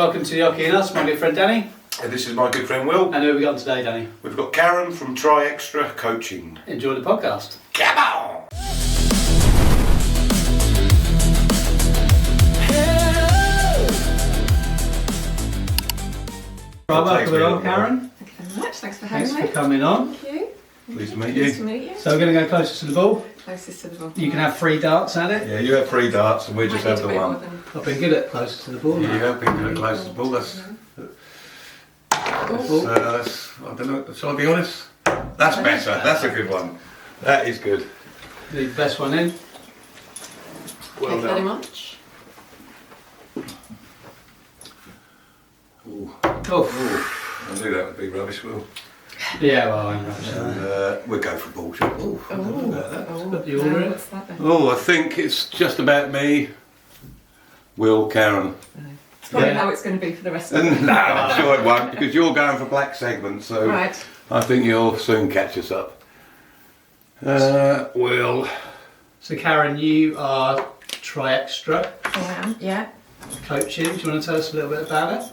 Welcome to the Hockey and Us, my good friend Danny. And this is my good friend Will. And who have we got today, Danny? We've got Karen from TriXtra Coaching. Enjoy the podcast. Come on! Right, welcome along, Karen. Thank you very much. Thanks for having me. Thanks for coming on. Thank you. Pleased to meet Nice to you. meet you. So we're going to go closest to the ball. Closest to the ball. You can have 3 darts at it. Yeah, you have 3 darts and we just have the one. I've been good at closest to the ball. You now. have been good at close to the ball. That's I don't know, shall I be honest? That's better, that's a good one. That is good. The best one in. Well Thank you very done. much. Ooh. Oh, I knew that would be rubbish, Will. yeah, well, I'm not And sure. we'll go for ball shot. Ooh, I don't know about that. Put the order in. What's that then? Oh, I think it's just about me, Will, Karen. It's probably Yeah. how it's going to be for the rest of No, the I'm sure it won't, because you're going for black segment, so Right. I think you'll soon catch us up. Will. So Karen, you are TriXtra I am, yeah. Coaching. Do you want to tell us a little bit about it?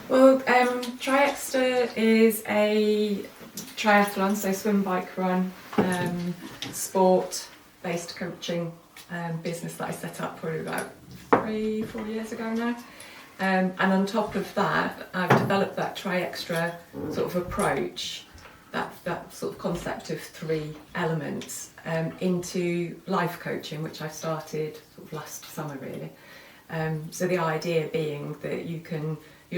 Well, TriXtra is a triathlon, so swim, bike, run, sport-based coaching business that I set up probably about 3-4 years ago now. And on top of that, I've developed that TriXtra sort of approach, that sort of concept of 3 elements into life coaching, which I started sort of last summer really. So the idea being that you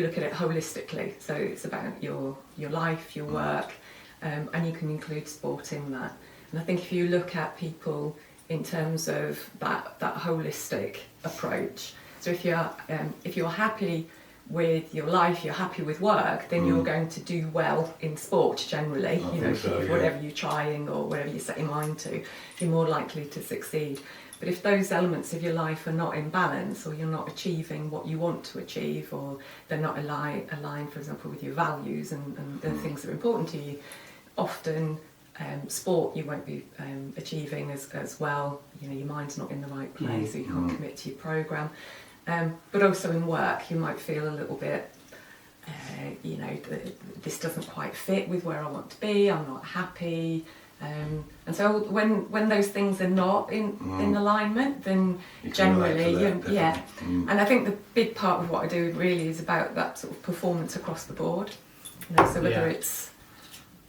look at it holistically. So it's about your life, your work, and you can include sport in that. And I think if you look at people in terms of that holistic approach, so if you're happy with your life, you're happy with work, then you're going to do well in sport generally. I You know, think so, if yeah. whatever you're trying or whatever you set your mind to, you're more likely to succeed. But if those elements of your life are not in balance, or you're not achieving what you want to achieve, or they're not aligned, for example, with your values and the things that are important to you, often sport you won't be achieving as well. You know, your mind's not in the right place, so you can't commit to your programme. But also in work, you might feel a little bit, this doesn't quite fit with where I want to be, I'm not happy. And so when those things are not in alignment, then You can relate generally, to that, yeah. definitely. And I think the big part of what I do really is about that sort of performance across the board. You know, so whether Yeah. it's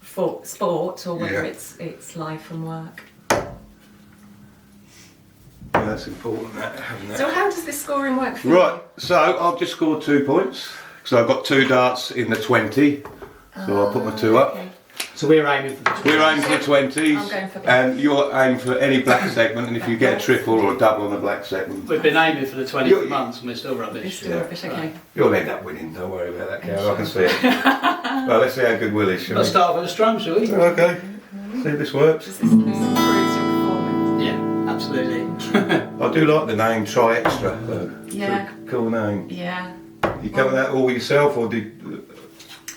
for sport or whether Yeah. it's life and work. Yeah, that's important, that, having that. So how does this scoring work for you? Right, so I've just scored 2 points. So I've got 2 darts in the 20. So I'll put my 2 up. Okay. So we're aiming for the 20. We're aiming for the 20s, I'm going for black. and you're aiming for any black segment, and if you get a triple or a double on a black segment, We've been aiming for the 20 You- for months and we're still rubbish. It's still rubbish, okay. Right. you'll end up winning. Don't worry about that, Karen. I can see it. Well, let's see how good Will is, shall Let's we? start off at the strum, shall we? Okay, see if this works. This improves your performance. Yeah, absolutely. I do like the name TriXtra, though. Yeah. Pretty cool name. Yeah. You come with that all yourself, or did?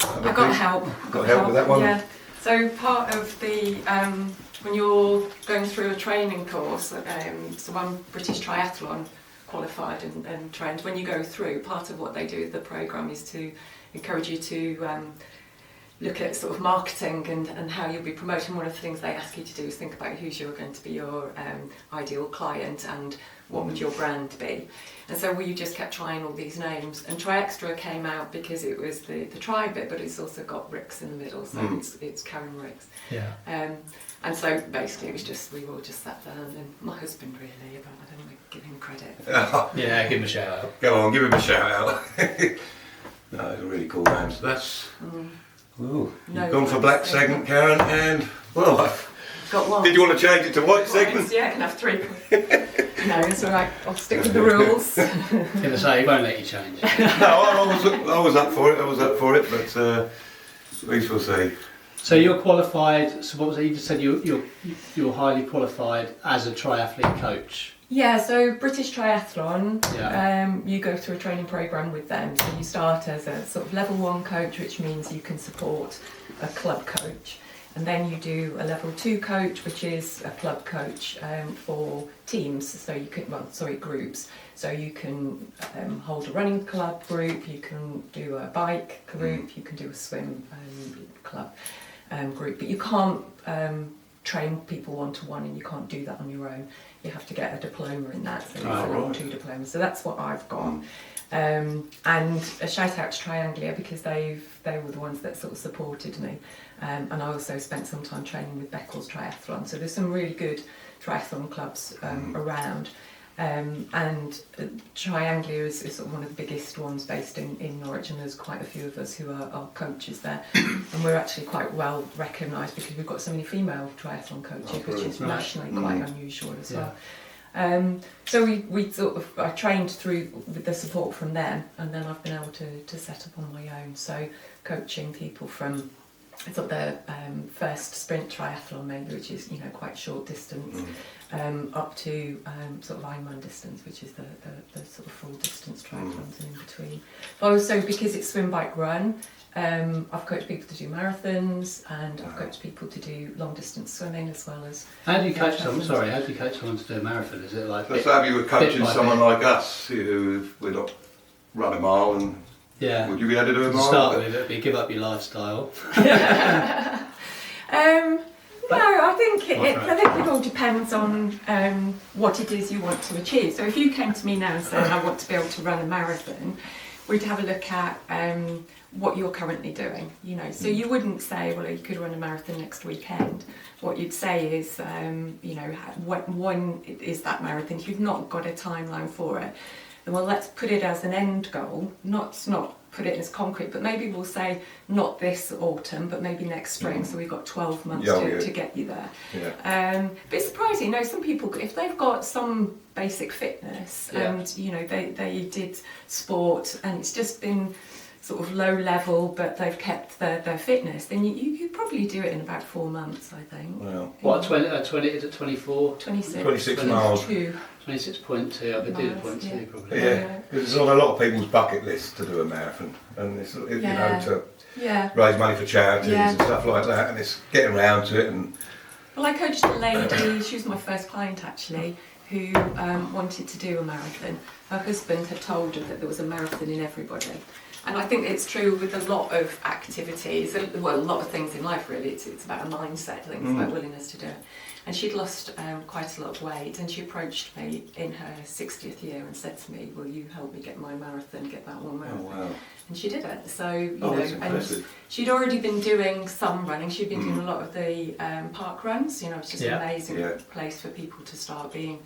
I got help. Got help with that one? Yeah. So part of the when you're going through a training course, so I'm British Triathlon qualified and trained. When you go through, part of what they do with the programme is to encourage you to look at sort of marketing and how you'll be promoting. One of the things they ask you to do is think about who's going to be your ideal client and what would your brand be. And so we just kept trying all these names, and TriXtra came out because it was the tri bit, but it's also got Ricks in the middle, so it's Karen Ricks. Yeah. And so basically it was just, we all just sat down, and my husband really, but I don't want to give him credit. Yeah, give him a shout out. Go on, give him a shout out. No, it's a really cool name. So that's. Ooh, No, you've gone for black segment, Karen, and well, Got one. did you want to change it to white segment? Yeah, I can have 3. No, it's all right. I'll stick with the rules. I was going to say, he won't let you change. No, I was up for it. I was up for it, but at least we'll see. So you're qualified, so what was it, you just said you're highly qualified as a triathlete coach. Yeah, so British Triathlon, Yeah. you go through a training programme with them. So you start as a sort of level 1 coach, which means you can support a club coach. And then you do a level 2 coach, which is a club coach for teams, so you can, groups. So you can hold a running club group, you can do a bike group, you can do a swim club group, but you can't train people one-to-one, and you can't do that on your own. You have to get a diploma in that, so it's a level 2 diploma. So that's what I've got. And a shout out to Trianglia, because they were the ones that sort of supported me. And I also spent some time training with Beccles Triathlon. So there's some really good triathlon clubs around. And Trianglia is sort of one of the biggest ones based in Norwich, and there's quite a few of us who are coaches there. And we're actually quite well recognised because we've got so many female triathlon coaches, which is nationally quite unusual as well. So we sort of, I trained through with the support from them, and then I've been able to set up on my own. So coaching people from sort of the first sprint triathlon maybe, which is, you know, quite short distance, up to sort of Ironman distance, which is the sort of full distance triathlons and in between. But also, because it's swim, bike, run, I've coached people to do marathons, and I've coached people to do long distance swimming as well as. How do you coach someone? Sorry, how do you coach someone to do a marathon? Is it like? Let's have you were coaching someone like us who we're not run a mile, and would you be able to do a mile? To start with, it'd be give up your lifestyle. No, I think it all depends on what it is you want to achieve. So if you came to me now and said, I want to be able to run a marathon, we'd have a look at what you're currently doing, you know. So you wouldn't say, well, you could run a marathon next weekend. What you'd say is, you know, when is that marathon? If you've not got a timeline for it, then well, let's put it as an end goal, not put it as concrete, but maybe we'll say not this autumn, but maybe next spring. So we've got 12 months to get you there. But it's surprising, you know, some people, if they've got some basic fitness and, you know, they did sport and it's just been sort of low level, but they've kept their fitness, then you could probably do it in about 4 months, I think. Wow. What, 20, is it 24? 26 miles. 26.2, I could do the 0.2 probably. Yeah, it's on a lot of people's bucket list to do a marathon, and it's, you know, to raise money for charities and stuff like that, and it's getting around to it. And well, I coached a lady, she was my first client actually, who wanted to do a marathon. Her husband had told her that there was a marathon in everybody. And I think it's true with a lot of activities, well, a lot of things in life really. It's about a mindset, I think it's about willingness to do it. And she'd lost quite a lot of weight, and she approached me in her 60th year and said to me, will you help me get my marathon, get that one marathon? Oh, wow. And she did it. So, you know, and she'd already been doing some running. She'd been doing a lot of the park runs, you know, it's just an amazing place for people to start being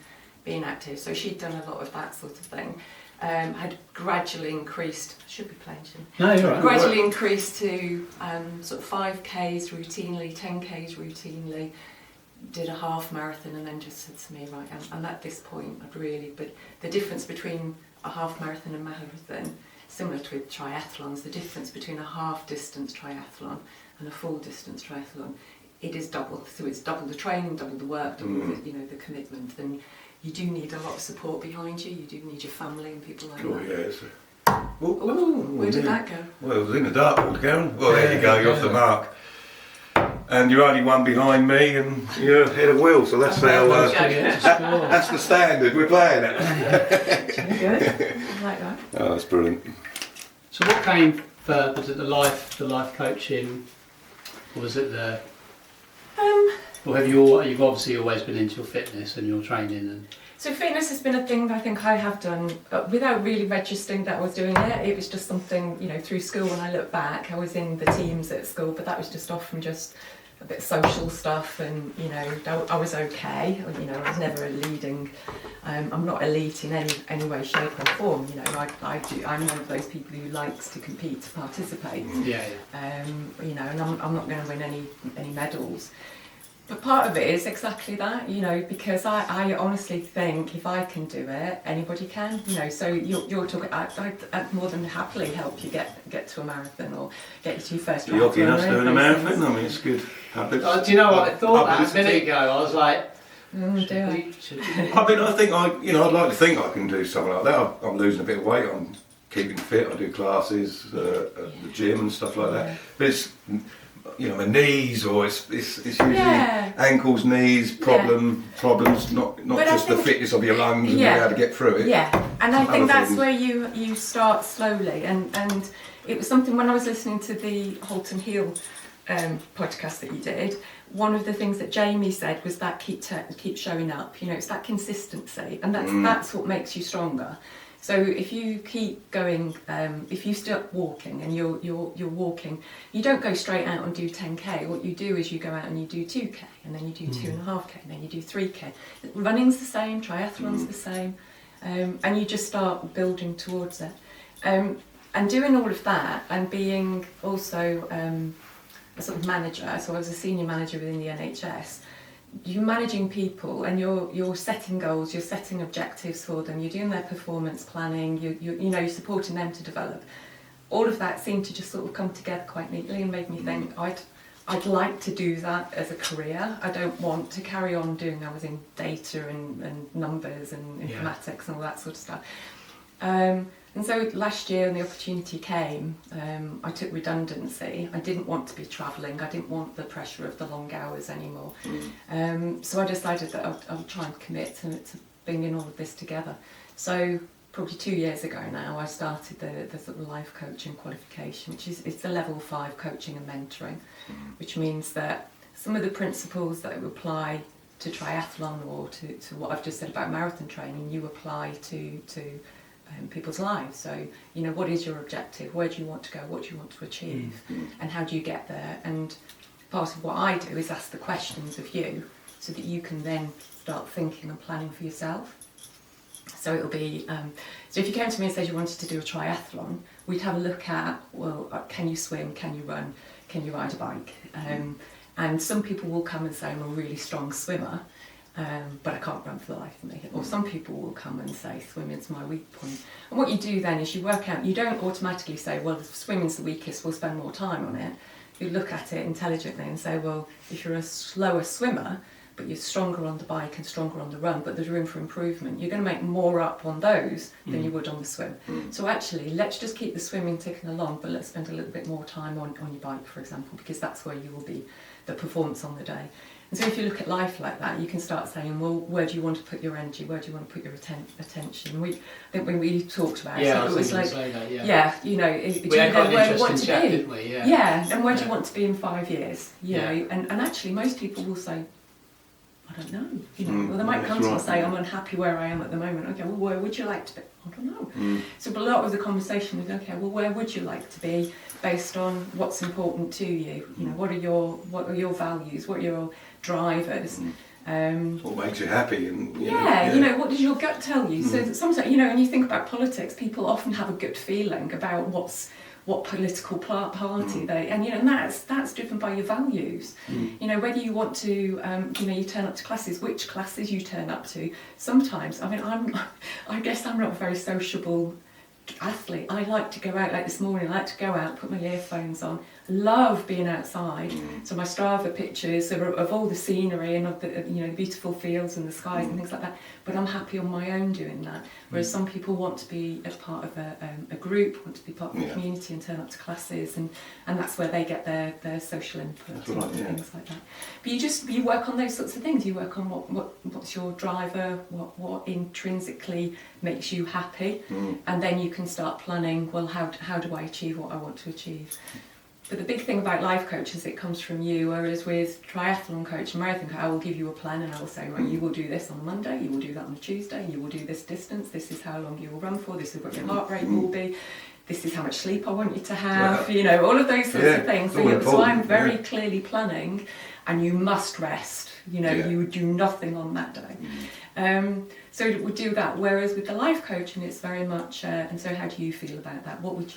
active. So she'd done a lot of that sort of thing. Had gradually increased, should be playing, no, you're right. Gradually increased to sort of 5Ks routinely, 10Ks routinely, did a half marathon, and then just said to me, right, I'm at this point, but the difference between a half marathon and marathon, similar to with triathlons, the difference between a half distance triathlon and a full distance triathlon, it is double. So it's double the training, double the work, double the, you know, the commitment. And you do need a lot of support behind you. You do need your family and people like that. Where did that go? Well, it was in the dartboard, Karen. Well, there you go, you're off the mark. And you're only one behind me, and you're ahead of Will, so that's how. That's the standard. We're playing it. Good. I like that. Oh, that's brilliant. So, what came first? Was it the life coaching, or was it the? Or have you've obviously always been into your fitness and your training and. So fitness has been a thing that I think I have done without really registering that I was doing it. It was just something, you know, through school. When I look back, I was in the teams at school, but that was just often just a bit of social stuff, and you know, I was okay. You know, I was never a leading. I'm not elite in any way, shape or form. You know, I'm one of those people who likes to compete, to participate. You know, and I'm not going to win any medals. But part of it is exactly that, you know, because I honestly think if I can do it, anybody can, you know. So you're talking, I'd more than happily help you get to a marathon or get you to your first marathon. You're lucky enough doing a marathon. I mean, it's good. Do you know what I thought that a minute ago? I was like, I mean, I think I'd like to think I can do something like that. I'm losing a bit of weight. I'm keeping fit. I do classes at the gym and stuff like that. But it's my knees, or it's usually ankles, knees, problems, not just the fitness of your lungs and being able to get through it. Yeah, and I think that's where you start slowly, and it was something when I was listening to the Halt and Heal podcast that you did. One of the things that Jamie said was that keep showing up. It's that consistency, and that's what makes you stronger. So if you keep going, if you start walking and you're walking, you don't go straight out and do 10k. What you do is you go out and you do 2k, and then you do 2.5k, and then you do 3k. Running's the same, triathlon's the same, and you just start building towards it. And doing all of that, and being also a sort of manager. So I was a senior manager within the NHS. You're managing people, and you're setting goals, you're setting objectives for them, you're doing their performance planning, you're supporting them to develop. All of that seemed to just sort of come together quite neatly and made me think I'd like to do that as a career. I don't want to carry on doing that in data and numbers and informatics and all that sort of stuff. And so last year when the opportunity came, I took redundancy. I didn't want to be travelling. I didn't want the pressure of the long hours anymore. So I decided that I would try and commit to bringing all of this together. So probably 2 years ago now, I started the sort of life coaching qualification, it's a level 5 coaching and mentoring, which means that some of the principles that apply to triathlon or to what I've just said about marathon training, you apply to people's lives. So, what is your objective? Where do you want to go? What do you want to achieve? And how do you get there? And part of what I do is ask the questions of you so that you can then start thinking and planning for yourself. So it'll be, so if you came to me and said you wanted to do a triathlon, we'd have a look at, can you swim? Can you run? Can you ride a bike? And some people will come and say, I'm a really strong swimmer. But I can't run for the life of me. Or some people will come and say swimming's my weak point. And what you do then is you work out, you don't automatically say, well, if swimming's the weakest, we'll spend more time on it. You look at it intelligently and say, well, if you're a slower swimmer, but you're stronger on the bike and stronger on the run, but there's room for improvement, you're going to make more up on those than you would on the swim. So actually, let's just keep the swimming ticking along, but let's spend a little bit more time on your bike, for example, because that's where you will be the performance on the day. And so if you look at life like that, you can start saying, well, where do you want to put your energy? Where do you want to put your attention? I think when we talked about it, it was like, say that, we had quite an where you interesting want to chat, be. didn't we? And where do you want to be in 5 years? You know, and actually most people will say, I don't know. Well, they might come to me and say, I'm unhappy where I am at the moment. Okay, well, where would you like to be? I don't know. So a lot of the conversation is, okay, well, where would you like to be based on what's important to you? What are your values? What are your drivers? What makes you happy? And what does your gut tell you? So sometimes, when you think about politics, people often have a gut feeling about what political party they, and that's driven by your values. Whether you want to, you turn up to classes, which classes you turn up to. Sometimes, I guess I'm not a very sociable athlete. I like to go out, like this morning, I like to go out, put my earphones on. I love being outside. So my Strava pictures are of all the scenery and of the the beautiful fields and the skies and things like that. But I'm happy on my own doing that. Whereas some people want to be a part of a group, want to be part of a community and turn up to classes, and that's where they get their social input and things like that. But you work on those sorts of things. You work on what's your driver, what intrinsically makes you happy, and then you can start planning, well, how do I achieve what I want to achieve? But the big thing about life coach is it comes from you, whereas with triathlon coach and marathon coach, I will give you a plan and I will say, right, you will do this on Monday, you will do that on Tuesday, you will do this distance, this is how long you will run for, this is what your heart rate will be, this is how much sleep I want you to have, all of those sorts of things. So I'm very clearly planning, and you must rest, you would do nothing on that day. So it would do that, whereas with the life coaching it's very much, and so how do you feel about that? What would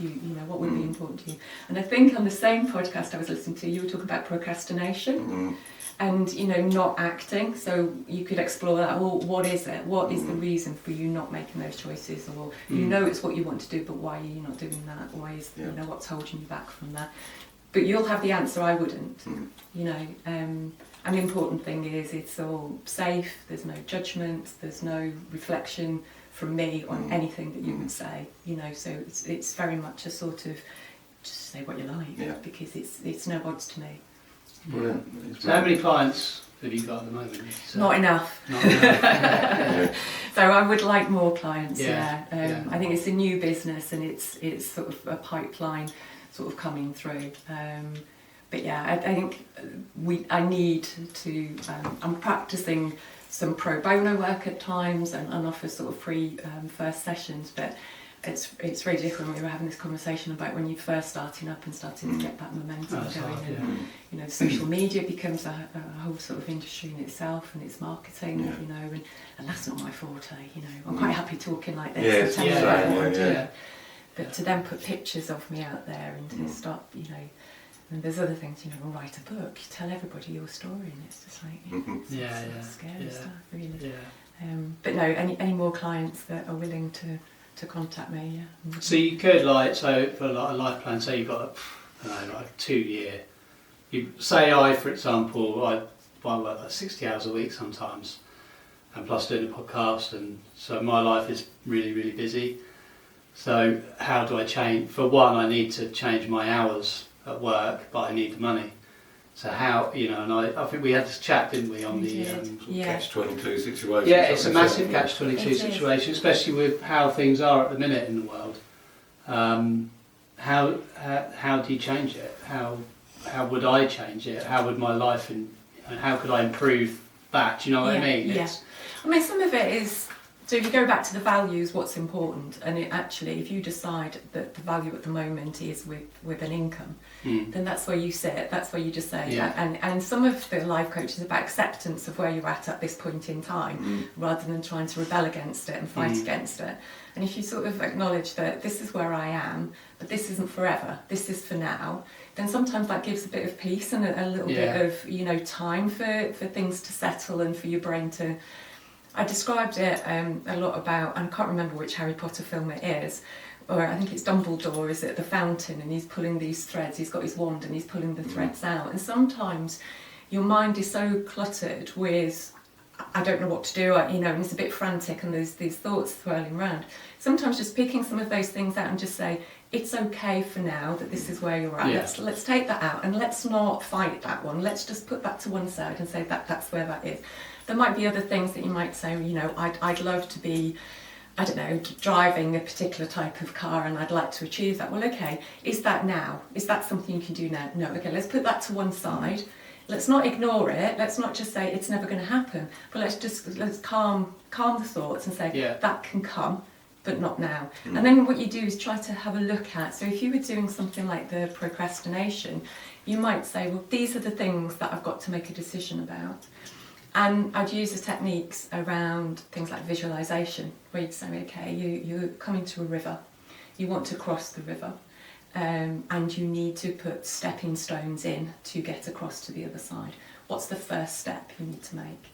what would be important to you? And I think on the same podcast I was listening to, you were talking about procrastination and not acting. So you could explore that. Well, what is it? What is the reason for you not making those choices? Or it's what you want to do, but why are you not doing that? Why is what's holding you back from that? But you'll have the answer, I wouldn't. And the important thing is it's all safe, there's no judgment, there's no reflection from me on anything that you would say, so it's very much a sort of, just say what you like, Yeah. because it's no odds to me. Brilliant. So how many clients have you got at the moment? Not enough. Not enough. So I would like more clients. Yeah, Yeah. yeah. I think it's a new business, and it's sort of a pipeline sort of coming through. But yeah, I think I need to. I'm practicing some pro bono work at times, and offer sort of free first sessions. But it's really different. We were having this conversation about when you're first starting up and starting to get that momentum That's going. hard, And, you know, social media becomes a whole sort of industry in itself, and it's marketing. Yeah. You know, and that's not my forte. You know, I'm quite happy talking like this. Yeah, and it's telling the you same, what I'm yeah. doing. But to then put pictures of me out there and to start, you know. And there's other things, you know, we'll write a book, you tell everybody your story, and it's just like, it's scary stuff, really. Yeah. But no, any more clients that are willing to contact me, yeah. So you could for like a life plan, say you've got like a 2 year. For example, I work like 60 hours a week sometimes, and plus doing a podcast, and so my life is really, really busy. So how do I change? For one, I need to change my hours at work, but I need the money. So how, you know, and I think we had this chat, didn't we, on the Catch-22 situation. yeah, it's a massive catch-22 It is. situation, especially with how things are at the minute in the world. How do you change it? How would I change it? How would my life and how could I improve that? Do you know what I mean? Yeah. I mean, some of it is. So if you go back to the values, what's important, and if you decide that the value at the moment is with an income, then that's where you sit, that's where you just say, and some of the life coach is about acceptance of where you're at this point in time, rather than trying to rebel against it and fight against it. And if you sort of acknowledge that this is where I am, but this isn't forever, this is for now, then sometimes that gives a bit of peace and a little bit of, you know, time for things to settle and for your brain to... I described it a lot about, and I can't remember which Harry Potter film it is, or I think it's Dumbledore is at the fountain and he's pulling these threads, he's got his wand and he's pulling the threads out. And sometimes your mind is so cluttered with, I don't know what to do, you know, and it's a bit frantic and there's these thoughts swirling around. Sometimes just picking some of those things out and just say, it's okay for now that this is where you're at. Yeah. Let's take that out and let's not fight that one. Let's just put that to one side and say that's where that is. There might be other things that you might say, you know, I'd love to be, I don't know, driving a particular type of car and I'd like to achieve that. Well, okay, is that now? Is that something you can do now? No, okay, let's put that to one side. Let's not ignore it. Let's not just say it's never going to happen. But let's calm the thoughts and say that can come, but not now. And then what you do is try to have a look at. So if you were doing something like the procrastination, you might say, well, these are the things that I've got to make a decision about. And I'd use the techniques around things like visualisation, where you'd say, okay, you're coming to a river, you want to cross the river, and you need to put stepping stones in to get across to the other side. What's the first step you need to make?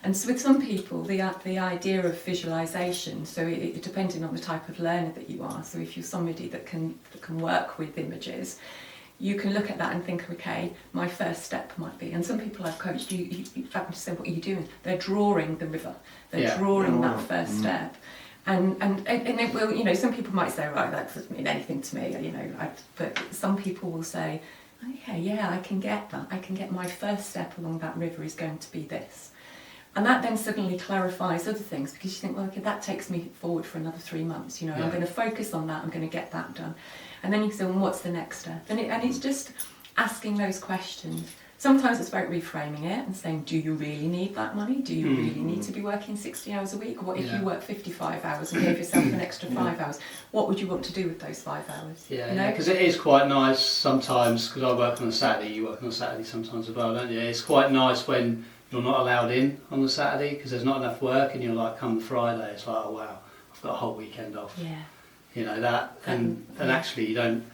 And so with some people, the idea of visualisation, so it depending on the type of learner that you are, so if you're somebody that can work with images, you can look at that and think, okay, my first step might be, and some people I've coached, you have to say, what are you doing? They're drawing the river, they're drawing that first step. And it will, you know, some people might say, right, that doesn't mean anything to me, you know, but some people will say, okay, yeah, I can get that. I can get my first step along that river is going to be this. And that then suddenly clarifies other things, because you think, well, okay, that takes me forward for another 3 months, you know, I'm going to focus on that, I'm going to get that done. And then you can say, well, what's the next step? And it's just asking those questions. Sometimes it's about reframing it and saying, do you really need that money? Do you really need to be working 60 hours a week? What if you work 55 hours and gave yourself an extra 5 hours? What would you want to do with those 5 hours? Yeah, because it is quite nice sometimes, because I work on a Saturday, you work on a Saturday sometimes as well, don't you? It's quite nice when you're not allowed in on the Saturday because there's not enough work, and you're like, come Friday, it's like, oh wow, I've got a whole weekend off. Yeah. You know, that, and actually you don't,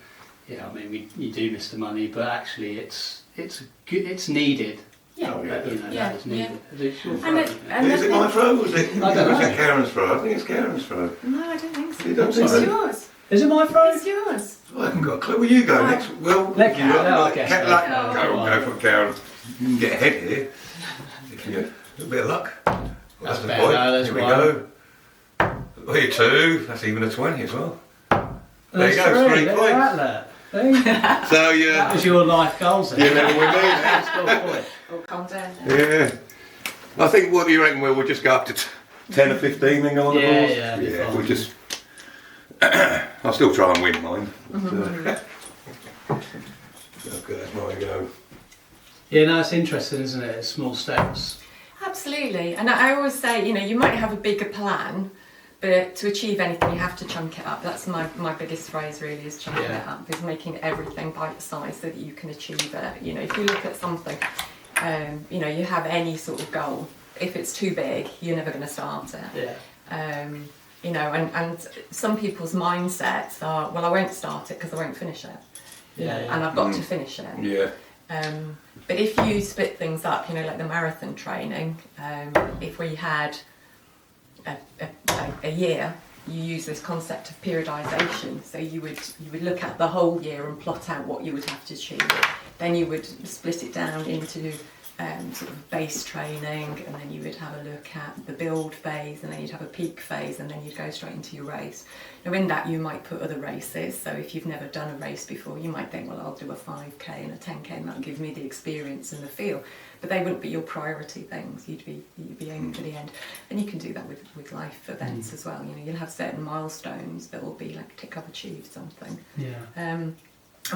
you know, I mean, you do miss the money, but actually it's needed. Yeah. Oh, yeah. You know, that is needed. It's your And is it my throw? Was it? I don't know. Was it Karen's throw? I think it's Karen's throw. No, I don't think so. You don't think It's so? yours. Is it my throw? It's yours. I haven't got a clue. Where you go next? Well, Let you Karen, I guess. Go for Karen. You can get ahead here. If you get a little bit of luck. Well, That's the better. point. No, there's Here we one. go. Well, here 2. That's even a 20 as well. There you There's go. 3 Look points. at that. So That was your life goals then. you know what we mean. That's the point. Oh, calm down now. Yeah. I think, what do you reckon? We'll just go up to 10 or 15 and go on the Yeah, course? yeah, Yeah, fine. we'll just... I'll still try and win mine. Okay, that's my go. Yeah, no, it's interesting, isn't it? It's small steps. Absolutely, and I always say, you might have a bigger plan, but to achieve anything, you have to chunk it up. That's my biggest phrase, really, is chunking it up, is making everything bite-sized so that you can achieve it. If you look at something, you have any sort of goal. If it's too big, you're never going to start it. Yeah. And some people's mindsets are, well, I won't start it because I won't finish it. And I've got to finish it. Yeah. But if you split things up, like the marathon training, if we had a year, you use this concept of periodisation. So you would look at the whole year and plot out what you would have to achieve. Then you would split it down into sort of base training, and then you would have a look at the build phase, and then you'd have a peak phase, and then you'd go straight into your race. Now in that you might put other races, so if you've never done a race before, you might think, well, I'll do a 5k and a 10k, and that'll give me the experience and the feel, but they wouldn't be your priority things. You'd be aiming for the end. And you can do that with life events as well. You'll have certain milestones that will be like, tick, I've achieved something. And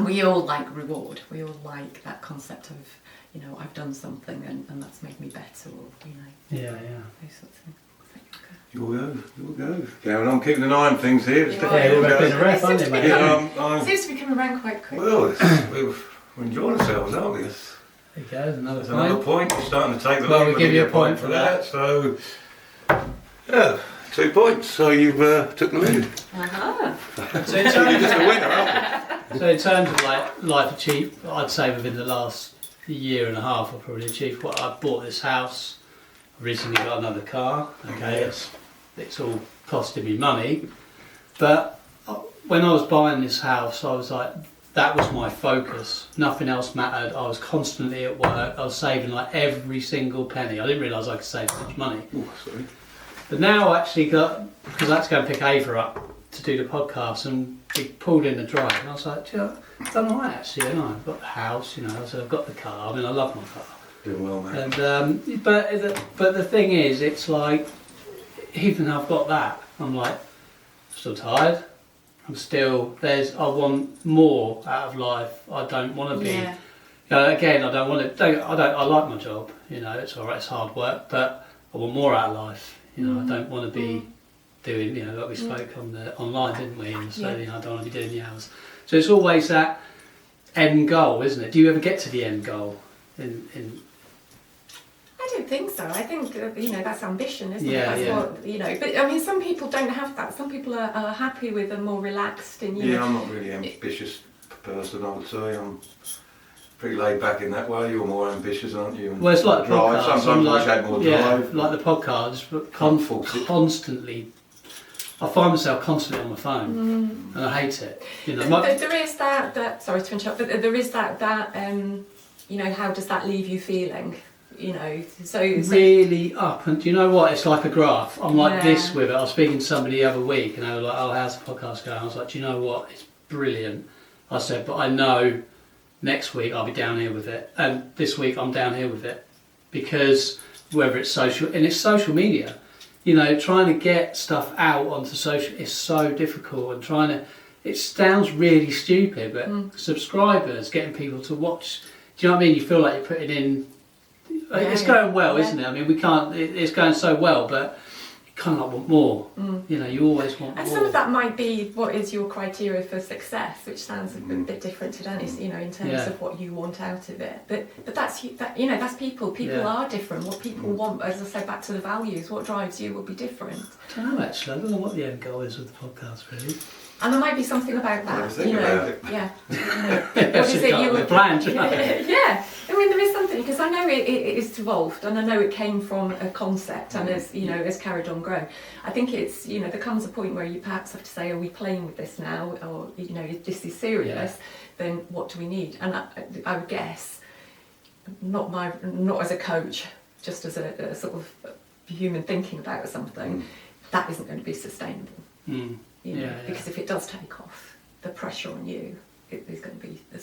we all like reward. We all like that concept of, I've done something and that's made me better, or, Yeah. those sorts of things. You'll go. Going on, keeping an eye on things here. You Just are. Yeah, we've been a ref, haven't we, mate? It seems to be coming around quite quick. Well, we're enjoying ourselves, aren't we? There you go, there's another There's another point. point. You're starting to take the Well, lead. we give you a point for that. So, yeah, 2 points. So you've took the lead. Uh-huh. So in You're terms just a winner, aren't So in terms of like life achieved, I'd say within the last year and a half I've probably achieved what I bought this house. I recently got another car. Okay, it's all costing me money, but when I was buying this house, I was like, that was my focus. Nothing else mattered. I was constantly at work. I was saving like every single penny. I didn't realise I could save so much money. you? Oh, sorry. But now I actually got, because I had to go and pick Ava up to do the podcast, and we pulled in the drive, and I was like, I've done alright actually, and I've got the house, so I've got the car. I mean, I love my car. Doing well, mate. And but the thing is, it's like, even though I've got that, I'm like, still tired. I'm still I want more out of life. I don't want to be. Yeah. Again, I don't want to. I like my job. It's alright. It's hard work, but I want more out of life. I don't want to be doing. Like we spoke on the online, didn't we? And so I don't want to be doing the hours. So it's always that end goal, isn't it? Do you ever get to the end goal? I don't think so. I think that's ambition, isn't Yeah, it? That's yeah. what But I mean, some people don't have that. Some people are happy with a more relaxed and I'm not really an ambitious person, I would say. I'm pretty laid back in that way. You're more ambitious, aren't you? Well, it's like the drive. podcast. Sometimes I wish I had more drive. Like the podcast, but constantly. I find myself constantly on my phone, and I hate it. There is that. Sorry to interrupt, but there is that. How does that leave you feeling? So really up, and do you know what? It's like a graph. I'm like Yeah. this with it. I was speaking to somebody the other week, and they were like, "Oh, how's the podcast going?" I was like, "Do you know what? It's brilliant." I said, "But I know next week I'll be down here with it, and this week I'm down here with it, because whether it's social media, trying to get stuff out onto social is so difficult, and it sounds really stupid, but subscribers, getting people to watch. Do you know what I mean? You feel like you're putting in. It's going well, isn't it? I mean, we can't. It's going so well, but you kind of want more. You always want more. And some of that might be what is your criteria for success, which sounds a bit different to Dennis. In terms of what you want out of it. But that's that's people. People are different. What people want, as I said, back to the values. What drives you will be different. I don't know, actually. I don't know what the end goal is with the podcast, really. And there might be something about that. Think about it. Yeah. What is it you were planned? Yeah. I mean, there is something, because I know it is evolved, and I know it came from a concept, and as carried on growing. I think it's there comes a point where you perhaps have to say, are we playing with this now, or if this is serious, then what do we need? And I would guess, not as a coach, just as a sort of human thinking about something, that isn't going to be sustainable. Because if it does take off, the pressure on you is going to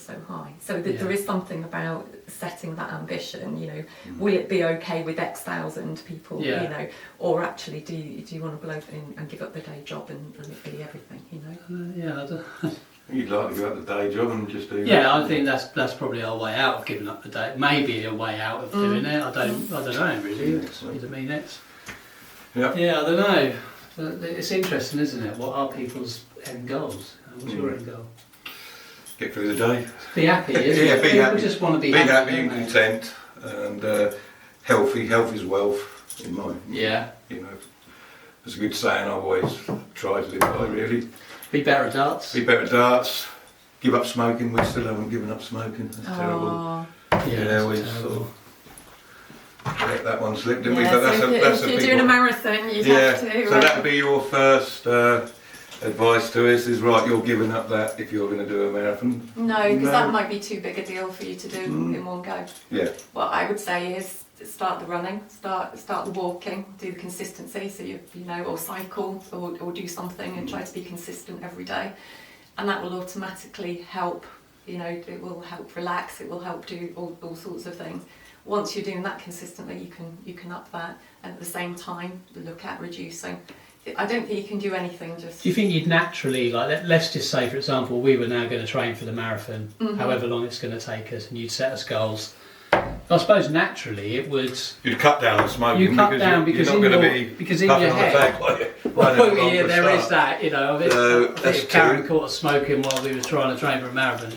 so high. So there is something about setting that ambition, you know, will it be okay with X thousand people, you know, or actually do you want to blow in and give up the day job and it be everything, you know? You'd like to give up the day job and just do I think that's probably our way out of giving up the day. Maybe a way out of doing it. I don't know really. I don't know. It's interesting, isn't it? What are people's end goals? What's your end goal? Get through the day. Be happy, isn't it? Be happy. We just want to be happy. happy And content, and healthy. Health is wealth, in my. Yeah. You know, it's a good saying. I've always tried to live by. Really. Be better at darts. Be better at darts. Give up smoking. We still haven't given up smoking. That's terrible. Yeah, we sort of let that one slip, didn't we? Yeah, But that's so a if big you're doing one. a marathon, you'd have to. So that'd be your first advice to us, is right, you're giving up that if you're going to do a marathon. No, because that might be too big a deal for you to do in one go. Yeah. What I would say is start the running, start the walking, do the consistency, so you know, or cycle or do something and try to be consistent every day, and that will automatically help. You know, it will help relax, it will help do all sorts of things. Once you're doing that consistently, you can up that, and at the same time look at reducing. I don't think you can do anything just. Do you think you'd naturally, like, let's just say, for example, we were now going to train for the marathon, however long it's going to take us, and you'd set us goals. I suppose naturally it would. You'd cut down on smoking. You cut down because you're not going to be because in your head. There is that, you know. If Karen caught us smoking while we were trying to train for a marathon,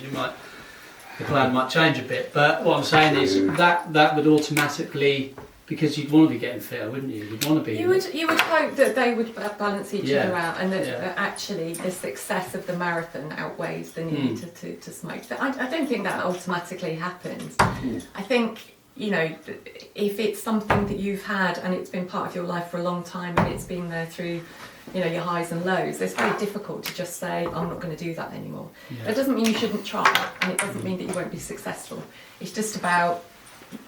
the plan might change a bit. But what I'm saying is that would automatically, because you'd want to be getting fitter, wouldn't you? You'd want to be. You would hope that they would balance each other out, and that actually the success of the marathon outweighs the need to smoke. But I don't think that automatically happens. I think, you know, if it's something that you've had and it's been part of your life for a long time and it's been there through, you know, your highs and lows, it's very difficult to just say, I'm not going to do that anymore. That doesn't mean you shouldn't try, and it doesn't mean that you won't be successful. It's just about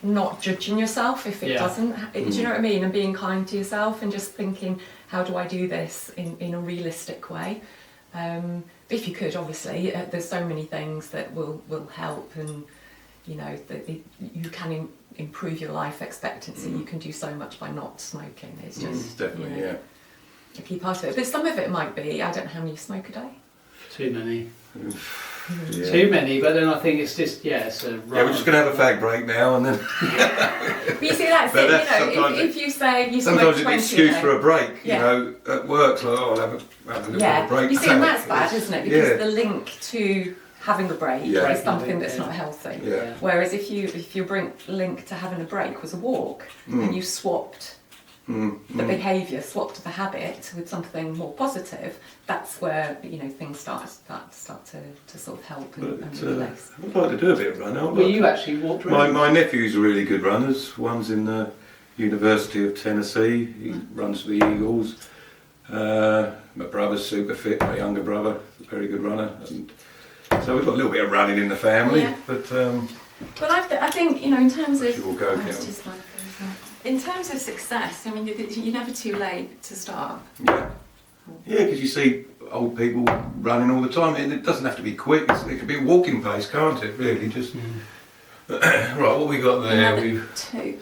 not judging yourself if it doesn't. Do you know what I mean? And being kind to yourself and just thinking, how do I do this in a realistic way? If you could, obviously, there's so many things that will help, and you know that you can improve your life expectancy. You can do so much by not smoking. It's just definitely a key part of it. But some of it might be, I don't know how many you smoke a day. Too many. Too many, but then I think it's just it's a we're just going to have a fag break now and then. But you see, that's it. You know, if you say you smoke 20 sometimes it's an excuse for a break. Yeah. You know, at work, so I'll have a little bit of a break. You see, and that's bad, isn't it? Because the link to having a break is something that's not healthy. Yeah. Whereas if your link to having a break was a walk, and you swapped the behaviour, swapped the habit with something more positive, that's where, you know, things start to sort of help and relax. I'd like to do a bit of running. Well, you actually walked around. My nephews are really good runners. One's in the University of Tennessee. He runs for the Eagles. My brother's super fit. My younger brother, a very good runner. And so we've got a little bit of running in the family. Yeah. But I think, you know, in terms of in terms of success, I mean, you're never too late to start. Yeah, because you see old people running all the time, and it doesn't have to be quick. It could be a walking pace, can't it? Really, just right. What we got there?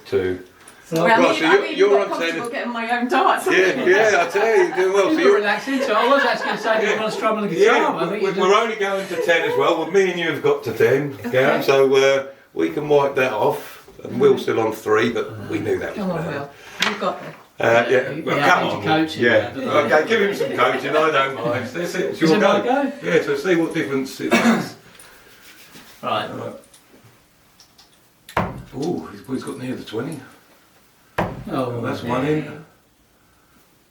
Two. So you're on tennis. Getting my own darts. Yeah, I tell you, you're doing well. So you're relaxing. So I was actually going to say you want to strum on the guitar. We're only going to 10 as well. Well, me and you have got to 10, Garen, so we can wipe that off. And Will's still on 3, but we knew that. Come on, Will. You've got this. Come on. Coaching, Okay, give him some coaching. I don't mind. That's it. It's your go. Yeah, so see what difference it makes. Right. Oh, he's got near the 20. Oh, that's one in.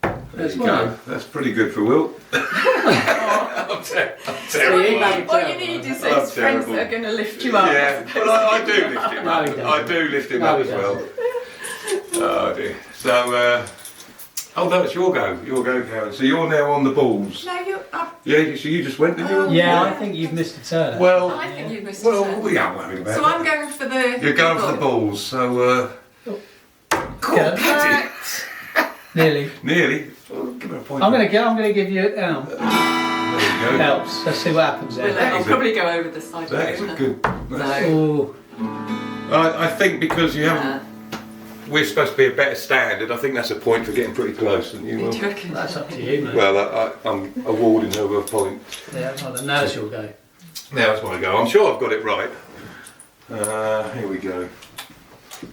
There you go. That's pretty good for Will. I'm terrible. What you need is his friends that are going to lift you up. Yeah, but I do lift him up. I do lift him up as well. Oh dear. So, no, it's your go. Your go, Karen. So you're now on the balls. No, you're up. Yeah, so you just went, did you? Yeah, I think you've missed a turn. Well, I think you've missed a turn. Well, we aren't worried about it. So I'm going for the... You're going for the balls, so... Patty. Nearly. Nearly. Well, give her a point. I'm going to give you it down. There you go. Helps. Let's see what happens there. I'll probably go over the side. That is a good. No. I think because you haven't. We're supposed to be a better standard. I think that's a point for getting pretty close, isn't you? Will? That's up to you, mate. Well, I'm awarding her a point. Yeah, well, now's your go. Now's my go. I'm sure I've got it right. Here we go.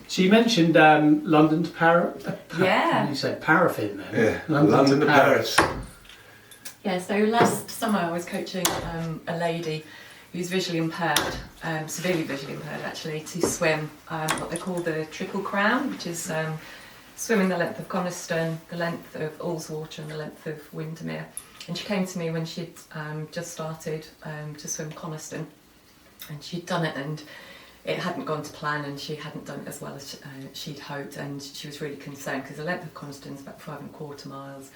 So you mentioned London to Paris. Yeah. You said paraffin then. Yeah. London to Paris. Yeah, so last summer I was coaching a lady who's visually impaired, severely visually impaired actually, to swim what they call the Triple Crown, which is swimming the length of Coniston, the length of Ullswater and the length of Windermere. And she came to me when she'd just started to swim Coniston, and she'd done it and it hadn't gone to plan, and she hadn't done it as well as she'd hoped, and she was really concerned because the length of Coniston is about 5.25 miles.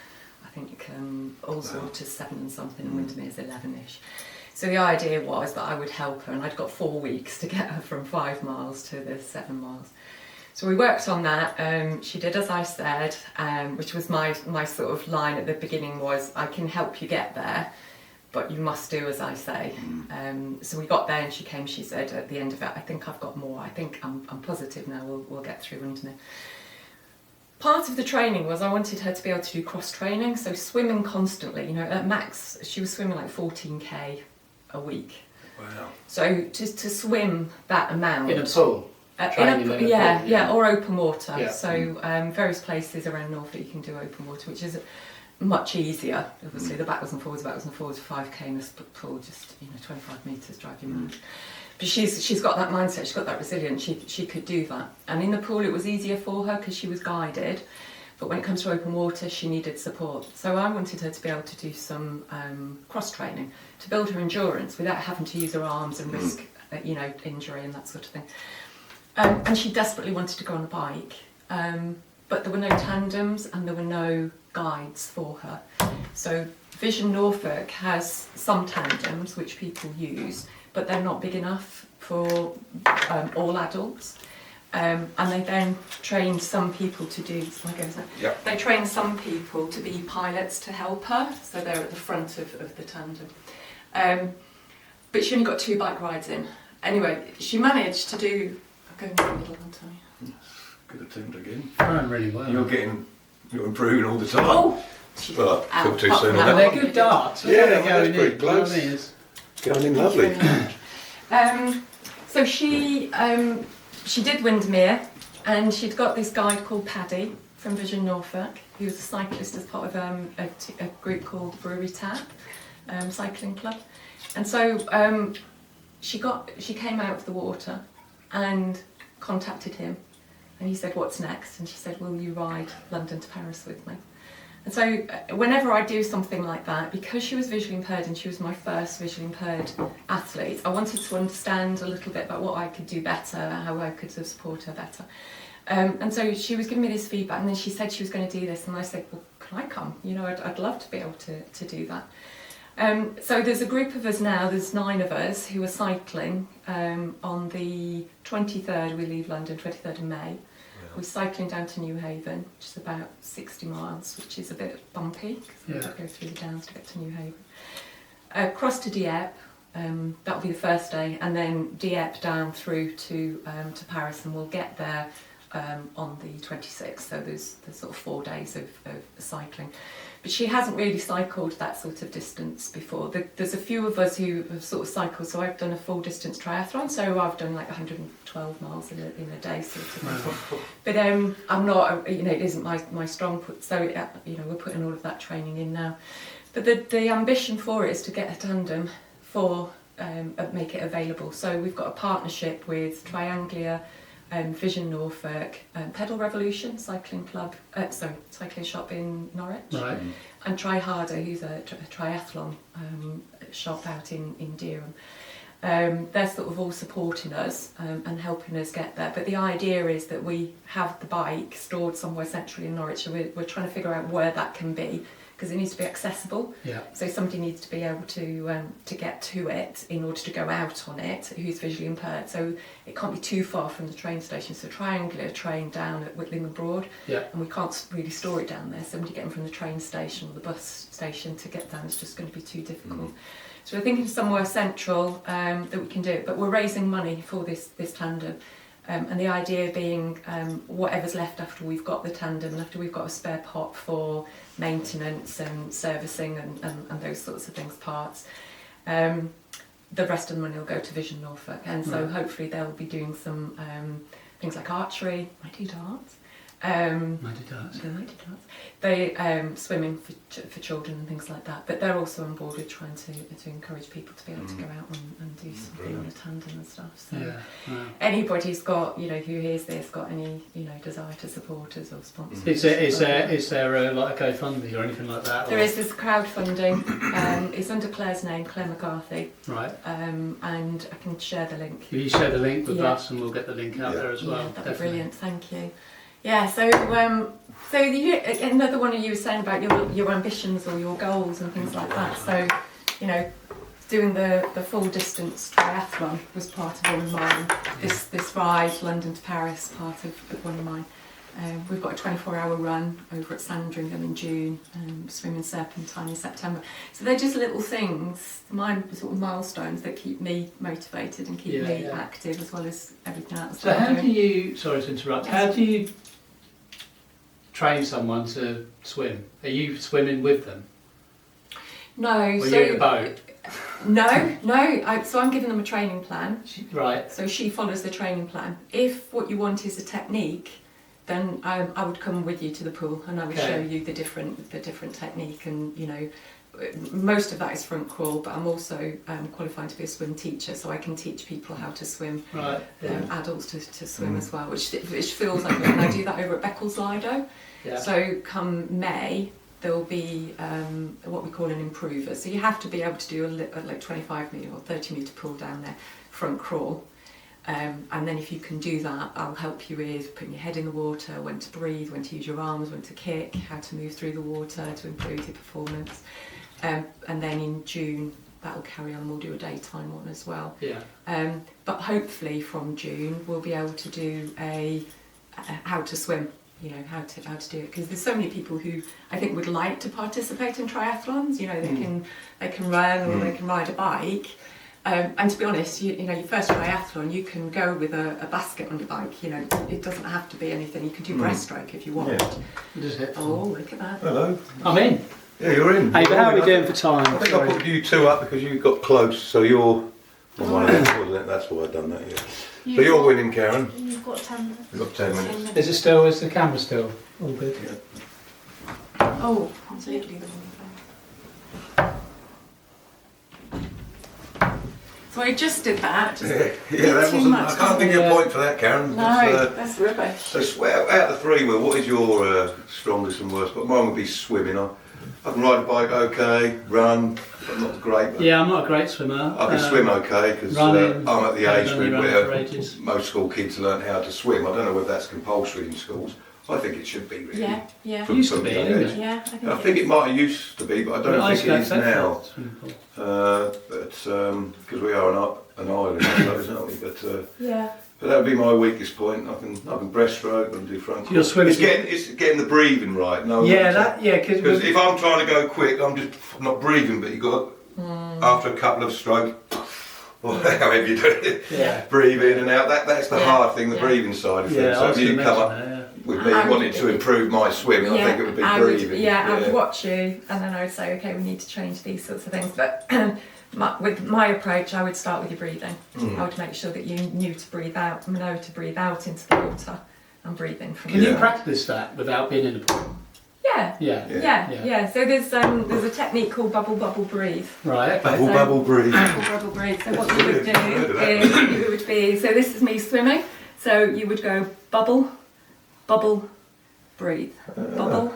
I think Ullswater's 7 and something, and Windermere's 11ish. So the idea was that I would help her, and I'd got 4 weeks to get her from 5 miles to the 7 miles. So we worked on that. She did as I said, which was my sort of line at the beginning was, I can help you get there, but you must do as I say. So we got there and she came, she said at the end of it, I think I've got more. I think I'm positive now we'll get through Windermere. Part of the training was I wanted her to be able to do cross training, so swimming constantly. You know, at max she was swimming like 14k a week. Wow. So to swim that amount In a pool? Yeah, or open water. Yeah. So various places around Norfolk you can do open water, which is much easier. Obviously the backwards and forwards, 5k in a pool, just 25 metres, drive you mad. But she's got that mindset, she's got that resilience, she could do that. And in the pool it was easier for her because she was guided, but when it comes to open water she needed support. So I wanted her to be able to do some cross training to build her endurance without having to use her arms and risk injury and that sort of thing. And she desperately wanted to go on a bike, but there were no tandems and there were no guides for her. So Vision Norfolk has some tandems which people use, but they're not big enough for all adults. And they then train some people to do, they train some people to be pilots to help her, so they're at the front of the tandem. But she only got 2 bike rides in. Anyway, she managed to do, I'll go in the middle, I'll tell you. Good attempt again. Going really well. You're improving all the time. Oh! But talk too soon on But that. they're good darts. Yeah, they're that's going pretty in. close. You know what I mean? Going in lovely. So she did Windermere, and she'd got this guide called Paddy from Vision Norfolk, who was a cyclist as part of a group called Brewery Tap Cycling Club. And so she came out of the water and contacted him, and he said, "What's next?" And she said, "Will you ride London to Paris with me?" And so whenever I do something like that, because she was visually impaired and she was my first visually impaired athlete, I wanted to understand a little bit about what I could do better, how I could sort of support her better. And so she was giving me this feedback, and then she said she was going to do this, and I said, "Well, can I come? I'd love to be able to do that." So there's a group of us now, there's 9 of us who are cycling. On the 23rd, we leave London, 23rd of May. We're cycling down to New Haven, which is about 60 miles, which is a bit bumpy, because we've got to go through the downs to get to New Haven. Cross to Dieppe, that'll be the first day, and then Dieppe down through to Paris, and we'll get there on the 26th, so there's sort of 4 days of cycling. But she hasn't really cycled that sort of distance before. There's a few of us who have sort of cycled, so I've done a full distance triathlon, so I've done like 112 miles in a day sort of thing. But I'm not, it isn't my strong point, so we're putting all of that training in now. But the ambition for it is to get a tandem make it available. So we've got a partnership with Trianglia, Vision Norfolk, Pedal Revolution cycling club, cycling shop in Norwich, Right. and Try Harder, who's a triathlon shop out in Dereham. They're sort of all supporting us and helping us get there. But the idea is that we have the bike stored somewhere centrally in Norwich, so we're trying to figure out where that can be, because it needs to be accessible. Yeah. So somebody needs to be able to get to it in order to go out on it who's visually impaired. So it can't be too far from the train station. So triangular train down at Whitlingham Broad, Yeah. and we can't really store it down there. Somebody getting from the train station or the bus station to get down is just going to be too difficult. So we're thinking somewhere central that we can do it, but we're raising money for this tandem. And the idea being whatever's left after we've got the tandem and after we've got a spare pot for maintenance and servicing and those sorts of things, parts, the rest of the money will go to Vision Norfolk. And so hopefully they'll be doing some things like archery, might do darts. They swimming for children and things like that, but they're also on board with trying to encourage people to be able to go out and do something on a tandem and stuff. So anybody who's got, who hears this, got any desire to support us or sponsor. Is there like a GoFundMe or anything like that? There is this crowdfunding. It's under Claire's name, Claire McCarthy. Right. And I can share the link. If you share the link with us, and we'll get the link out there as well. Yeah, that'd be brilliant. Thank you. Yeah, so another one of you was saying about your ambitions or your goals and things like that. So, doing the full distance triathlon was part of one of mine. This ride, London to Paris, part of one of mine. We've got a 24-hour run over at Sandringham in June, swimming Serpentine in September. So they're just little things, sort of milestones that keep me motivated and keep me active as well as everything else. So how do you, sorry to interrupt, how do you train someone to swim? Are you swimming with them? No. Were you in a boat? No. So I'm giving them a training plan. Right. So she follows the training plan. If what you want is a technique, then I would come with you to the pool and I would show you the different technique, and most of that is front crawl, but I'm also qualified to be a swim teacher, so I can teach people how to swim, adults to swim as well, which feels like it. And I do that over at Beccles Lido. Yeah. So come May, there will be what we call an improver. So you have to be able to do a 25 metre or 30 metre pool down there, front crawl. And then if you can do that, I'll help you with putting your head in the water, when to breathe, when to use your arms, when to kick, how to move through the water to improve your performance. And then in June, that will carry on. We'll do a daytime one as well. Yeah. But hopefully from June, we'll be able to do a how to swim. How to do it, because there's so many people who I think would like to participate in triathlons. They can run or they can ride a bike. And to be honest, your first triathlon, you can go with a basket on your bike. It doesn't have to be anything. You can do breaststroke if you want. Yeah. Oh, look at that. Hello. I'm in. Yeah, you're in. Hey, but how are we doing for time? I think I put you two up because you got close, so you're on one end, wasn't it? That's why I've done that, yeah. So you're winning, Karen. You've got 10 minutes. You've got 10 minutes. Is the camera still all good? Yeah. Oh, absolutely. So I just did that. That wasn't. I can't give you a point for that, Karen. No, that's rubbish. So out of the three, well, what is your strongest and worst? But mine would be swimming. I can ride a bike okay, run, but not great. But I'm not a great swimmer. I can swim okay because I'm at the age group where most school kids learn how to swim. I don't know whether that's compulsory in schools. I think it should be really. Yeah. It used to be, didn't it? Yeah, I think it might have used to be, but I don't think it is now. Because we are an island, I suppose, aren't we? But that would be my weakest point. I can breaststroke and do front. You're swimming. It's getting the breathing right. No. Because if I'm trying to go quick, I'm just not breathing. But you got after a couple of strokes, or however you do it, breathe in and out. That's the hard thing, the breathing side of things. So if you come up with me wanting to improve my swimming, I think it would be breathing. I would watch you, and then I would say, okay, we need to change these sorts of things. But with my approach, I would start with your breathing. I would make sure that you know to breathe out into the water and breathe in from. Can you practice that without being in the pool? Yeah. So there's a technique called bubble breathe. Right. Bubble breathe. Bubble breathe. So what you would do is it would be, so this is me swimming. So you would go bubble, breathe, bubble,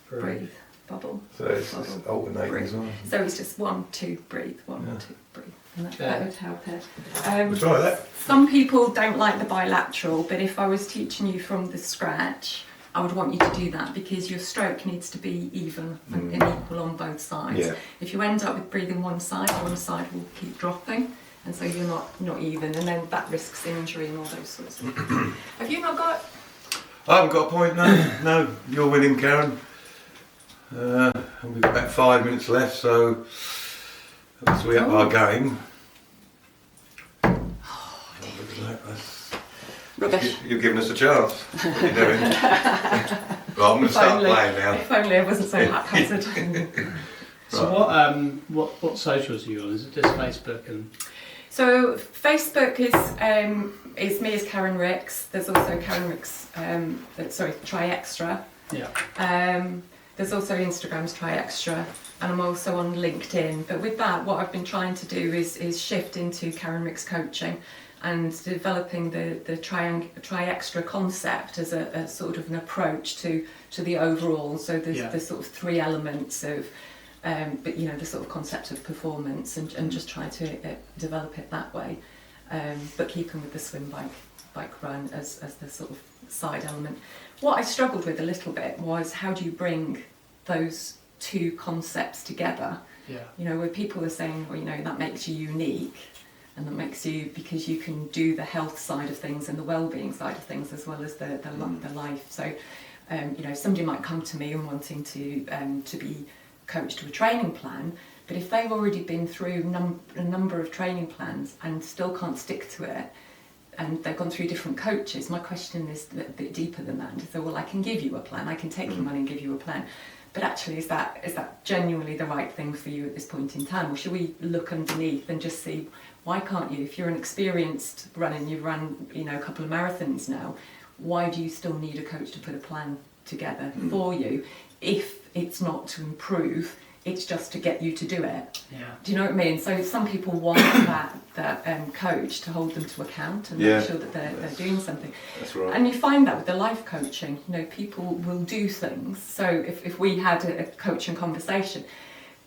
breathe, bubble. So it's alternating as well. So it's just 1, 2, breathe, 1, 2, breathe. And that would help it. We'll try that. Some people don't like the bilateral, but if I was teaching you from the scratch, I would want you to do that, because your stroke needs to be even and equal on both sides. Yeah. If you end up with breathing one side will keep dropping, and so you're not even, and then that risks injury and all those sorts of things. Have you not got? I haven't got a point, no, you're winning, Karen. We've got about 5 minutes left, so let's we up our game. Rubbish. You're giving us a chance. What are you doing? Well, I'm going to start playing now. If only I wasn't so haphazard. So what socials are you on? Is it just Facebook and? So Facebook is me as Karen Ricks. There's also Karen Ricks, TriXtra. Yeah. There's also Instagram's TriXtra, and I'm also on LinkedIn. But with that, what I've been trying to do is shift into Karen Ricks Coaching and developing the TriXtra concept as a sort of an approach to the overall. So there's sort of 3 elements of, but the sort of concept of performance, and just try to develop it that way. But keeping with the swim, bike run as the sort of side element. What I struggled with a little bit was, how do you bring those 2 concepts together? Yeah. Where people are saying, well, that makes you unique, and that makes you, because you can do the health side of things and the well-being side of things as well as the life. So, somebody might come to me and wanting to be coached to a training plan, but if they've already been through a number of training plans and still can't stick to it, and they've gone through different coaches, my question is a bit deeper than that. So, well, I can give you a plan, I can take your money and give you a plan, but actually, is that genuinely the right thing for you at this point in time? Or should we look underneath and just see, why can't you, if you're an experienced runner and you've run a couple of marathons now, why do you still need a coach to put a plan together for you, if it's not to improve, it's just to get you to do it? Yeah. Do you know what I mean? So some people want that coach to hold them to account and make sure that they're doing something. That's right. And you find that with the life coaching, people will do things. So if we had a coaching conversation,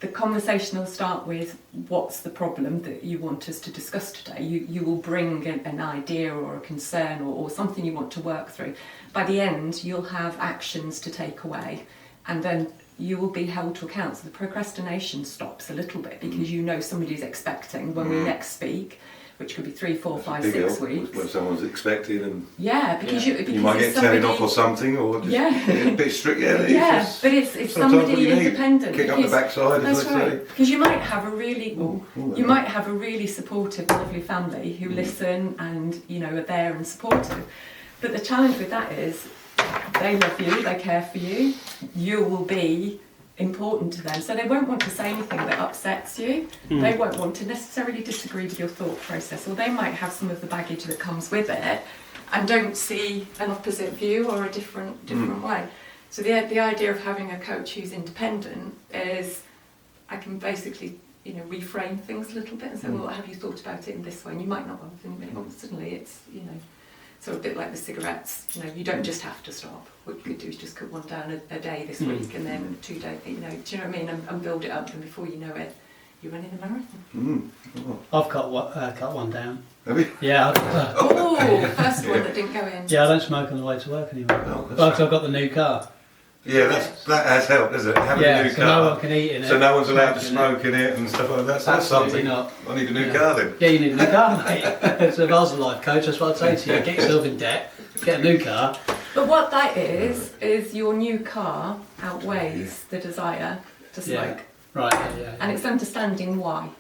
the conversation will start with, what's the problem that you want us to discuss today? You will bring an idea or a concern or something you want to work through. By the end, you'll have actions to take away, and then you will be held to account. So the procrastination stops a little bit, because somebody's expecting when we next speak, which could be 3, 4, 5, 6 weeks. When someone's expected, and because you might get telling off or something, or just a bit strict. But it's somebody independent. Kick up the backside. That's right. Because you might have a really supportive, lovely family who listen and are there and supportive. But the challenge with that is, they love you, they care for you, you will be important to them, so they won't want to say anything that upsets you. They won't want to necessarily disagree with your thought process, or they might have some of the baggage that comes with it and don't see an opposite view or a different way. So the idea of having a coach who's independent is, I can basically reframe things a little bit and say, well, have you thought about it in this way? And you might not have, and suddenly it's so a bit like the cigarettes, you don't just have to stop. What you could do is just cut one down a day this week, and then 2 days, do you know what I mean? And build it up, and before you know it, you're running a marathon. I've cut one down. Have you? Yeah. First one that didn't go in. Yeah, I don't smoke on the way to work anymore. Because I've got the new car. Yeah, that has helped, hasn't it? Having a new so car. no one can eat in it. So no one's allowed to smoke in it and stuff like that. That's Absolutely something. not. I need a new car then. Yeah, you need a new car, mate. So if I was a life coach, that's what I'd say to you. Get yourself in debt, get a new car. But what that is your new car outweighs the desire to smoke. Right, yeah. And it's understanding why.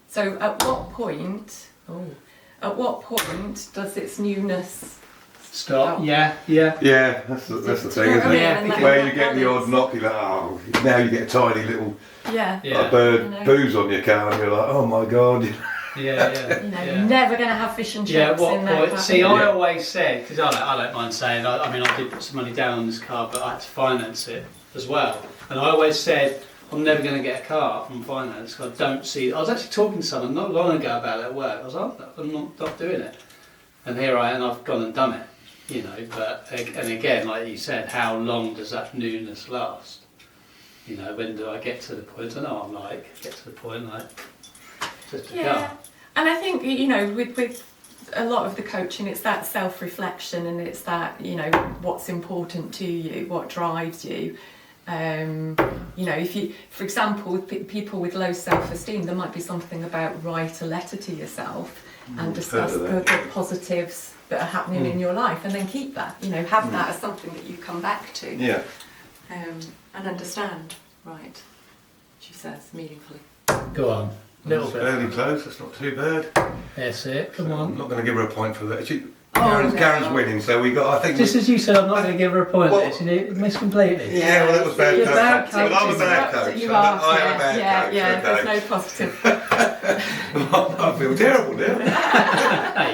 So at what point does its newness stop? Yeah. Yeah, that's the thing, isn't it? Yeah. Where you get the odd knock, you're like, now you get a tiny little bird booze on your car, and you're like, oh my god. You're never going to have fish and chips in that car. See, I always said, because I don't mind saying, I did put some money down on this car, but I had to finance it as well. And I always said, I'm never going to get a car from finance. I don't see. I was actually talking to someone not long ago about it at work. I was like, I'm not doing it. And here I am, I've gone and done it. But and again, like you said, how long does that newness last? When do I get to the point? I know I'm like, get to the point like just a car. And I think with a lot of the coaching, it's that self-reflection, and it's that, you know, what's important to you, what drives you. You know, if you, for example, with people with low self-esteem, there might be something about write a letter to yourself and discuss the positives that are happening in your life, and then keep that, you know, have that as something that you come back to. Yeah. And understand, right, she says, meaningfully. Go on. Little That's bit. fairly close, that's not too bad. That's it. Come I'm on. not going to give her a point for that. no. Karen's winning, so we got, I think... Just as you said, I'm not going to give her a point. Well- This, you missed completely. Yeah, well, that was bad You're coaching. bad coach. Well, I'm a bad coach. You so are, I am a bad coach. yeah, okay. there's no positive. I feel terrible now.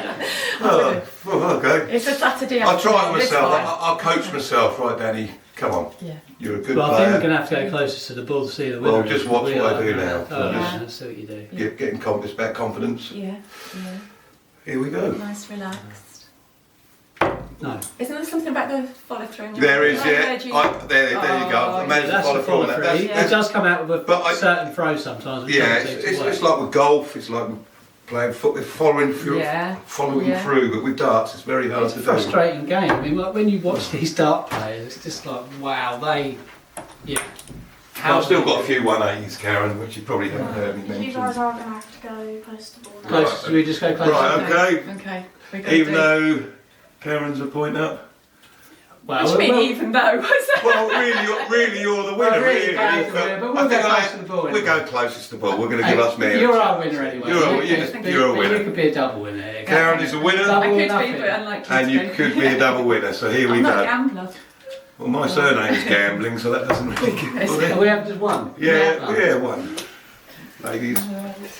Oh, well, okay. It's a Saturday I'll try it afternoon, it's myself. fine. I'll coach myself. Right, Danny, come on. Yeah. You're a good Well, I think we're player. going to have to go closest to the ball to see the winner. Well, just watch We what I are. do now. Oh, Yeah. let's see what you do. Getting confidence, back confidence. Yeah. Here we go. Nice, relaxed. No. Isn't there something about the follow through? There is, I yeah. heard you- There you go. I managed to That's follow the through on follow that. through. Yeah. It does come out with But I- a certain throw sometimes. which Yeah, doesn't take it's away. like with golf. It's like playing football, following through, Yeah. following Yeah. through. But with darts, it's very hard It's to a do. frustrating game. I mean, like, when you watch these dart players, it's just like, wow, yeah. I've still got a few 180s, Karen, which you probably haven't heard me You mention. guys are going to have to go close to the ball now. Close, should we just go close? Right, okay. Okay. We're gonna Even do- though Karen's a point up. Well, What do you mean, well, even though? Well, really, you're the winner. Well, really, really. Karen's the winner, but we'll I think go close to the ball, we're anyway. going closest to the ball. We're going to hey, give us merit. You're our winner anyway. You're a- You you're could just- be- you're a but winner. You could be a double winner here. Karen is a winner, Double I or could be, nothing. but unlikely and to you be. could be a double winner. So here we I'm not a go. gambler. Well, my surname's gambling, so that doesn't really get Yes. Oh, we have just one. Yeah, one. Ladies.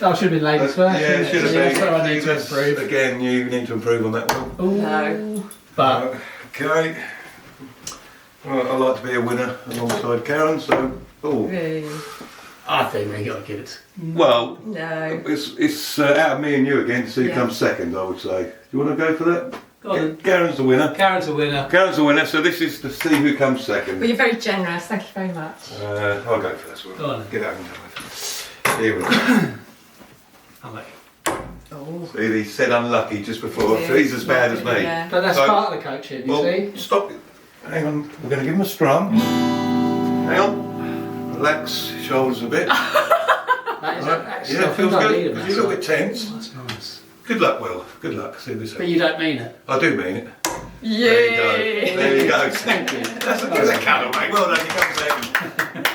Oh, should have been ladies first. Yeah, shouldn't should have Yeah, been. so I need to That's- improve. Again, you need to improve on that one. Ooh. No. But Okay. Well, I like to be a winner alongside Karen, so. Oh. Really? I think we got to give it. Well, No. it's out of me and you again to see who Yeah. comes second, I would say. Do you want to go for that? Go on then. Karen's the winner. Karen's a winner. Karen's the winner, so this is to see who comes second. Well, you're very generous. Thank you very much. I'll go first. Well, Go on. Get out and do it. Here we go. I'm like, Oh. See, he said unlucky just before, so he's as bad as me. Yeah. but that's So- part of the coaching, you Well, see. stop. Hang on, we're going to give him a strum. Hang on. Relax, shoulders a bit. That is Right. actually, Yeah, I it think feels I good. need Because it. you're a little bit tense. That's nice. Good luck, Will. Good luck. See this. But you don't mean it. I do mean it. Yay! There you go. There you go. Thank you. That's a colour, mate. Well done, you come second.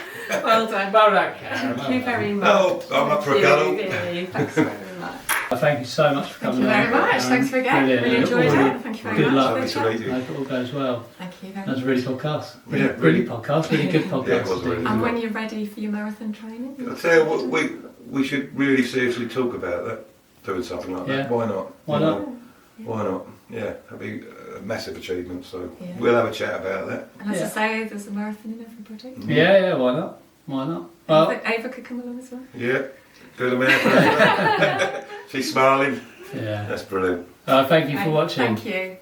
Well done. Well done, Karen. Thank you very much. No, I'm up for a cuddle. Thanks very much. Thank you so much for Thank coming you very along, much. Karen. Thanks for again. Brilliant. Really enjoyed Really it. Thank you very good much. luck. for the Lovely to chat. meet you. I hope it all goes well. Thank you very That was much. a really podcast. Yeah, Really really. podcast. Really good podcast. Yeah, it was really And when you're ready for your marathon training? I'll tell you what, we should really seriously talk about that. Doing something like Yeah. that. Why not? Why not? Why not? Yeah, that'd be a massive achievement. So Yeah. we'll have a chat about that. And as Yeah. I say, there's a marathon in everybody. Yeah, why not? Why not? Well, Ava could come along as well. Yeah, good America. She's smiling. yeah. That's brilliant. Thank you for watching. Thank you.